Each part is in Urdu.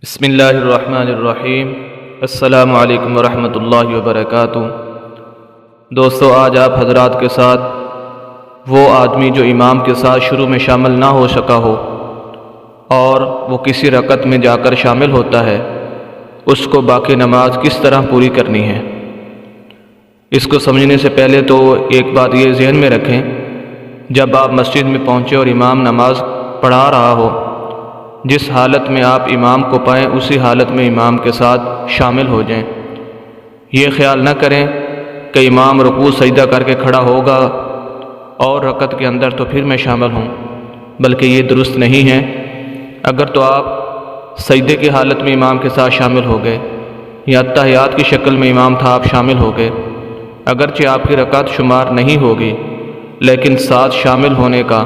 بسم اللہ الرحمن الرحیم۔ السلام علیکم ورحمۃ اللہ وبرکاتہ۔ دوستو، آج آپ حضرات کے ساتھ وہ آدمی جو امام کے ساتھ شروع میں شامل نہ ہو سکا ہو اور وہ کسی رکعت میں جا کر شامل ہوتا ہے، اس کو باقی نماز کس طرح پوری کرنی ہے، اس کو سمجھنے سے پہلے تو ایک بات یہ ذہن میں رکھیں، جب آپ مسجد میں پہنچے اور امام نماز پڑھا رہا ہو، جس حالت میں آپ امام کو پائیں اسی حالت میں امام کے ساتھ شامل ہو جائیں۔ یہ خیال نہ کریں کہ امام رکوع سجدہ کر کے کھڑا ہوگا اور رکعت کے اندر تو پھر میں شامل ہوں، بلکہ یہ درست نہیں ہے۔ اگر تو آپ سجدے کی حالت میں امام کے ساتھ شامل ہو گئے یا تحیات کی شکل میں امام تھا، آپ شامل ہو گئے، اگرچہ آپ کی رکعت شمار نہیں ہوگی، لیکن ساتھ شامل ہونے کا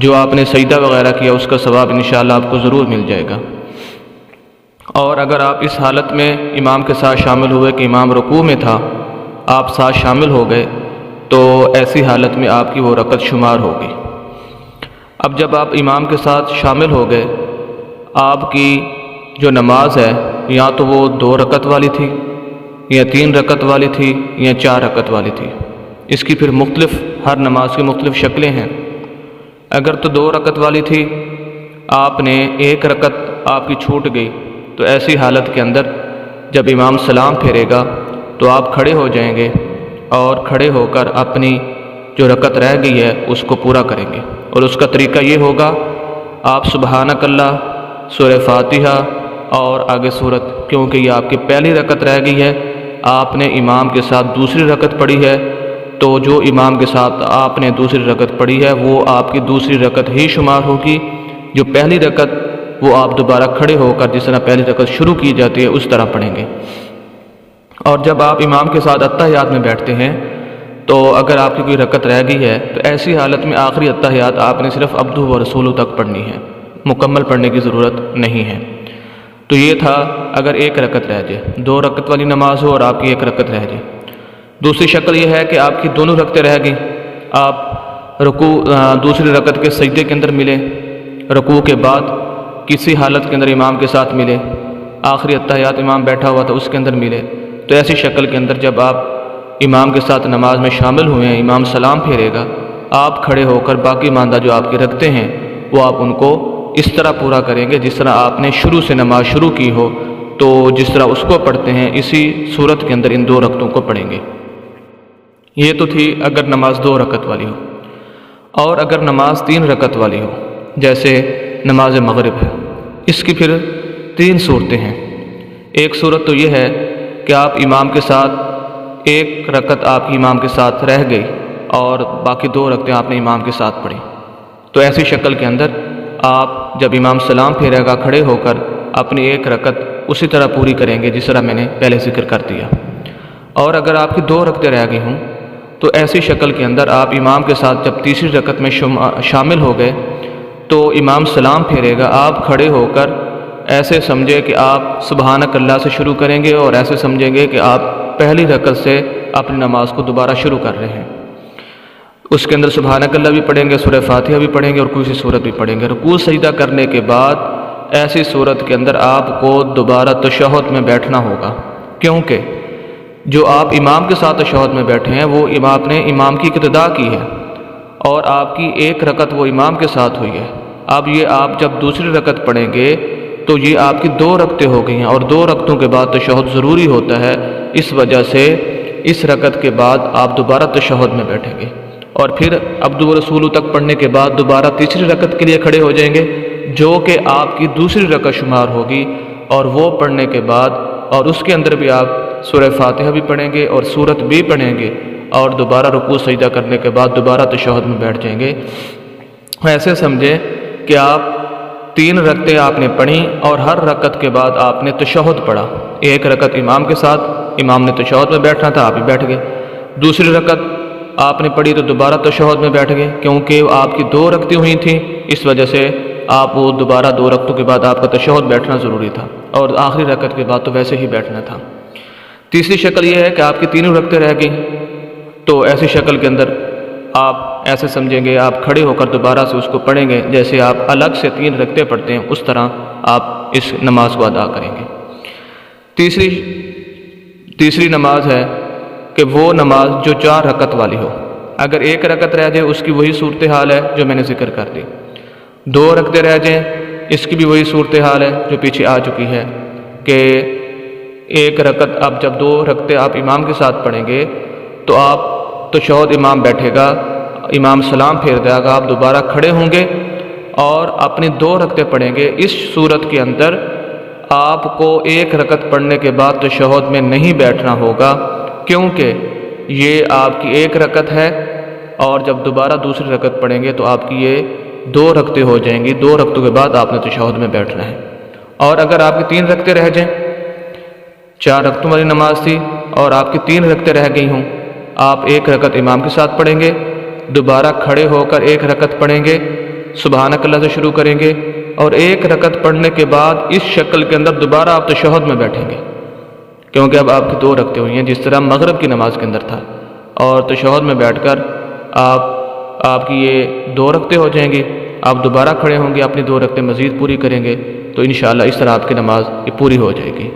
جو آپ نے سجدہ وغیرہ کیا اس کا ثواب انشاءاللہ آپ کو ضرور مل جائے گا۔ اور اگر آپ اس حالت میں امام کے ساتھ شامل ہوئے کہ امام رکوع میں تھا، آپ ساتھ شامل ہو گئے، تو ایسی حالت میں آپ کی وہ رکعت شمار ہوگی۔ اب جب آپ امام کے ساتھ شامل ہو گئے، آپ کی جو نماز ہے یا تو وہ 2 رکعت والی تھی یا 3 رکعت والی تھی یا 4 رکعت والی تھی، اس کی پھر مختلف ہر نماز کی مختلف شکلیں ہیں۔ اگر تو 2 رکعت والی تھی، آپ نے 1 رکعت آپ کی چھوٹ گئی، تو ایسی حالت کے اندر جب امام سلام پھیرے گا تو آپ کھڑے ہو جائیں گے اور کھڑے ہو کر اپنی جو رکعت رہ گئی ہے اس کو پورا کریں گے۔ اور اس کا طریقہ یہ ہوگا، آپ سبحانک اللہ، سورہ فاتحہ اور آگے سورت، کیونکہ یہ آپ کی پہلی رکعت رہ گئی ہے، آپ نے امام کے ساتھ دوسری رکعت پڑھی ہے، تو جو امام کے ساتھ آپ نے دوسری رکعت پڑھی ہے وہ آپ کی دوسری رکعت ہی شمار ہوگی۔ جو پہلی رکعت وہ آپ دوبارہ کھڑے ہو کر جس طرح پہلی رکعت شروع کی جاتی ہے اس طرح پڑھیں گے۔ اور جب آپ امام کے ساتھ اتحیات میں بیٹھتے ہیں تو اگر آپ کی کوئی رکعت رہ گئی ہے تو ایسی حالت میں آخری اتحیات آپ نے صرف عبدہ و رسولہ تک پڑھنی ہے، مکمل پڑھنے کی ضرورت نہیں ہے۔ تو یہ تھا اگر 1 رکعت رہ جائے، 2 رکعت والی نماز ہو اور آپ کی 1 رکعت رہ جائے۔ دوسری شکل یہ ہے کہ آپ کی دونوں رکعتیں رہ گئیں، آپ دوسری رکعت کے سجدے کے اندر ملے، رکوع کے بعد کسی حالت کے اندر امام کے ساتھ ملے، آخری اتحیات امام بیٹھا ہوا تھا اس کے اندر ملے۔ تو ایسی شکل کے اندر جب آپ امام کے ساتھ نماز میں شامل ہوئے ہیں، امام سلام پھیرے گا، آپ کھڑے ہو کر باقی ماندہ جو آپ کی رکعتیں ہیں وہ آپ ان کو اس طرح پورا کریں گے جس طرح آپ نے شروع سے نماز شروع کی ہو، تو جس طرح اس کو پڑھتے ہیں اسی صورت کے اندر ان 2 رکعتوں کو پڑھیں گے۔ یہ تو تھی اگر نماز 2 رکعت والی ہو۔ اور اگر نماز 3 رکعت والی ہو، جیسے نماز مغرب ہے، اس کی پھر 3 صورتیں ہیں۔ ایک صورت تو یہ ہے کہ آپ امام کے ساتھ 1 رکعت آپ کی امام کے ساتھ رہ گئی اور باقی 2 رکعتیں آپ نے امام کے ساتھ پڑھی، تو ایسی شکل کے اندر آپ جب امام سلام پھیرے گا کھڑے ہو کر اپنی 1 رکعت اسی طرح پوری کریں گے جس طرح میں نے پہلے ذکر کر دیا۔ اور اگر آپ کی 2 رکعتیں رہ گئی ہوں تو ایسی شکل کے اندر آپ امام کے ساتھ جب تیسری رکعت میں شامل ہو گئے تو امام سلام پھیرے گا، آپ کھڑے ہو کر ایسے سمجھے کہ آپ سبحانک اللہ سے شروع کریں گے اور ایسے سمجھیں گے کہ آپ پہلی رکعت سے اپنی نماز کو دوبارہ شروع کر رہے ہیں۔ اس کے اندر سبحانک اللہ بھی پڑھیں گے، سورہ فاتحہ بھی پڑھیں گے اور کوئی سی صورت بھی پڑھیں گے۔ رکوع سجدہ کرنے کے بعد ایسی صورت کے اندر آپ کو دوبارہ تشہد میں بیٹھنا ہوگا، کیونکہ جو آپ امام کے ساتھ تشہد میں بیٹھے ہیں وہ آپ نے امام کی اقتداء کی ہے اور آپ کی 1 رکعت وہ امام کے ساتھ ہوئی ہے۔ اب یہ آپ جب دوسری رکعت پڑھیں گے تو یہ آپ کی 2 رکعتیں ہو گئی ہیں اور 2 رکعتوں کے بعد تشہد ضروری ہوتا ہے، اس وجہ سے اس رکعت کے بعد آپ دوبارہ تشہد میں بیٹھیں گے اور پھر عبدہ و رسولہ تک پڑھنے کے بعد دوبارہ تیسری رکعت کے لیے کھڑے ہو جائیں گے جو کہ آپ کی دوسری رکعت شمار ہوگی، اور وہ پڑھنے کے بعد اور اس کے اندر بھی آپ سورہ فاتحہ بھی پڑھیں گے اور سورت بھی پڑھیں گے اور دوبارہ رکوع سجدہ کرنے کے بعد دوبارہ تشہد میں بیٹھ جائیں گے۔ ایسے سمجھیں کہ آپ 3 رکعتیں آپ نے پڑھیں اور ہر رکعت کے بعد آپ نے تشہد پڑھا۔ 1 رکعت امام کے ساتھ، امام نے تشہد میں بیٹھنا تھا، آپ بھی بیٹھ گئے۔ دوسری رکعت آپ نے پڑھی تو دوبارہ تشہد میں بیٹھ گئے، کیونکہ آپ کی 2 رکعتیں ہوئی تھیں، اس وجہ سے آپ وہ دوبارہ 2 رکعتوں کے بعد آپ کا تشہد بیٹھنا ضروری تھا اور آخری رکعت کے بعد تو ویسے ہی بیٹھنا تھا۔ تیسری شکل یہ ہے کہ آپ کی 3 رکعتیں رہ گئیں، تو ایسی شکل کے اندر آپ ایسے سمجھیں گے، آپ کھڑے ہو کر دوبارہ سے اس کو پڑھیں گے، جیسے آپ الگ سے 3 رکعتیں پڑھتے ہیں اس طرح آپ اس نماز کو ادا کریں گے۔ تیسری نماز ہے کہ وہ نماز جو 4 رکعت والی ہو۔ اگر 1 رکعت رہ جائے اس کی وہی صورتحال ہے جو میں نے ذکر کر دی، 2 رکعتیں رہ جائیں اس کی بھی وہی صورتحال ہے جو پیچھے آ چکی ہے کہ 1 رکعت اب جب 2 رکعتیں آپ امام کے ساتھ پڑھیں گے تو آپ تشہد امام بیٹھے گا، امام سلام پھیر دے گا، آپ دوبارہ کھڑے ہوں گے اور اپنی 2 رکعتیں پڑھیں گے۔ اس صورت کے اندر آپ کو 1 رکعت پڑھنے کے بعد تشہد میں نہیں بیٹھنا ہوگا، کیونکہ یہ آپ کی 1 رکعت ہے اور جب دوبارہ دوسری رکعت پڑھیں گے تو آپ کی یہ 2 رکعتیں ہو جائیں گی۔ 2 رکعتوں کے بعد آپ نے تشہد میں بیٹھنا ہے۔ اور اگر آپ کی 3 رکعتیں رہ جائیں، 4 رکعتوں والی نماز تھی اور آپ کی 3 رکعتیں رہ گئی ہوں، آپ 1 رکعت امام کے ساتھ پڑھیں گے، دوبارہ کھڑے ہو کر 1 رکعت پڑھیں گے، سبحانک اللہ سے شروع کریں گے اور 1 رکعت پڑھنے کے بعد اس شکل کے اندر دوبارہ آپ تشہد میں بیٹھیں گے، کیونکہ اب آپ کی 2 رکعتیں ہوئی ہیں جس طرح مغرب کی نماز کے اندر تھا، اور تشہد میں بیٹھ کر آپ کی یہ 2 رکعتیں ہو جائیں گی، آپ دوبارہ کھڑے ہوں گے، اپنی 2 رکعتیں مزید پوری کریں گے، تو انشاءاللہ اس طرح آپ کی نماز یہ پوری ہو جائے گی۔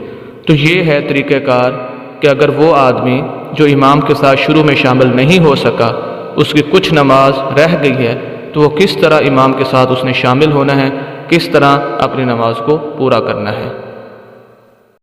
تو یہ ہے طریقہ کار کہ اگر وہ آدمی جو امام کے ساتھ شروع میں شامل نہیں ہو سکا، اس کی کچھ نماز رہ گئی ہے، تو وہ کس طرح امام کے ساتھ اس نے شامل ہونا ہے، کس طرح اپنی نماز کو پورا کرنا ہے۔